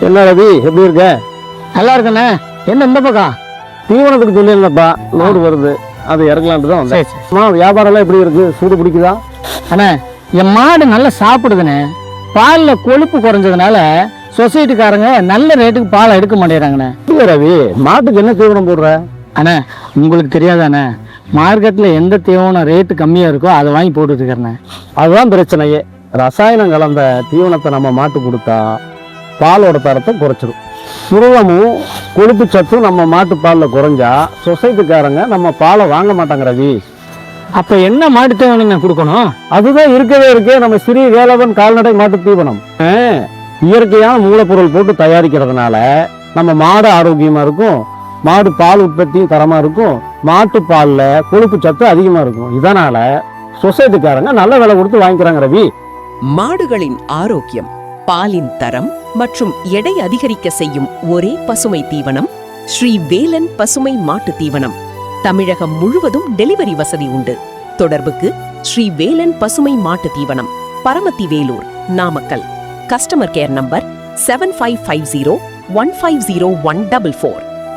என்ன ரவி, எப்படி இருக்க? நல்லா இருக்கண்ணே. என்ன இந்த பக்கம்? தீவனத்துக்கு சொல்லியிருந்தப்பா, லோடு வருது, அது இறக்கலான்ட்டு தான் வந்தேன். வியாபாரம் எல்லாம் எப்படி இருக்கு? சூடு பிடிக்குதா? அண்ணே, என் மாடு நல்லா சாப்பிடுதுண்ணே. பாலில் கொழுப்பு குறைஞ்சதுனால சொசைட்டிக்காரங்க நல்ல ரேட்டுக்கு பால் எடுக்க மாட்டேறாங்கண்ணே. ரவி, மாட்டுக்கு என்ன தீவனம் போடுற? அண்ணே, உங்களுக்கு தெரியாதாண்ணே, மார்க்கெட்டில் எந்த தீவனம் ரேட்டு கம்மியாக இருக்கோ அதை வாங்கி போட்டுட்டு இருக்கிறேண்ணே. அதுதான் பிரச்சனையே. ரசாயனம் கலந்த தீவனத்தை நம்ம மாட்டு கொடுத்தா பாலோட தரத்தை குறைச்சிடும். சுருளமும் கொழுப்பு சத்தும் நம்ம மாட்டு பாலில் குறைஞ்சா சொசைட்டிக்காரங்க நம்ம பாலை வாங்க மாட்டாங்க ரவி. அப்போ என்ன மாட்டு தீவனம் கொடுக்கணும்? அதுதான் இருக்கே நம்ம ஸ்ரீ வேலவன் கால்நடை மாட்டு தீவனம். இயற்கையான மூலப்பொருள் போட்டு தயாரிக்கிறதுனால நம்ம மாடு ஆரோக்கியமா இருக்கும், மாடு பால் உற்பத்தியும் தரமா இருக்கும், மாட்டு பால்ல கொழுப்பு சத்து அதிகமா இருக்கும். இதனால சொசைட்டிக்காரங்க நல்ல விலை கொடுத்து வாங்கிக்கிறாங்க ரவி. மாடுகளின் ஆரோக்கியம், பாலின் தரம் மற்றும் எடை அதிகரிக்க செய்யும் ஒரே பசுமை தீவனம் ஸ்ரீ வேலன் பசுமை மாட்டு தீவனம். தமிழகம் முழுவதும் டெலிவரி வசதி உண்டு. தொடர்புக்கு ஸ்ரீ வேலன் பசுமை மாட்டு தீவனம், Paramathi Vellore, Namakkal. Customer care number 7550150144.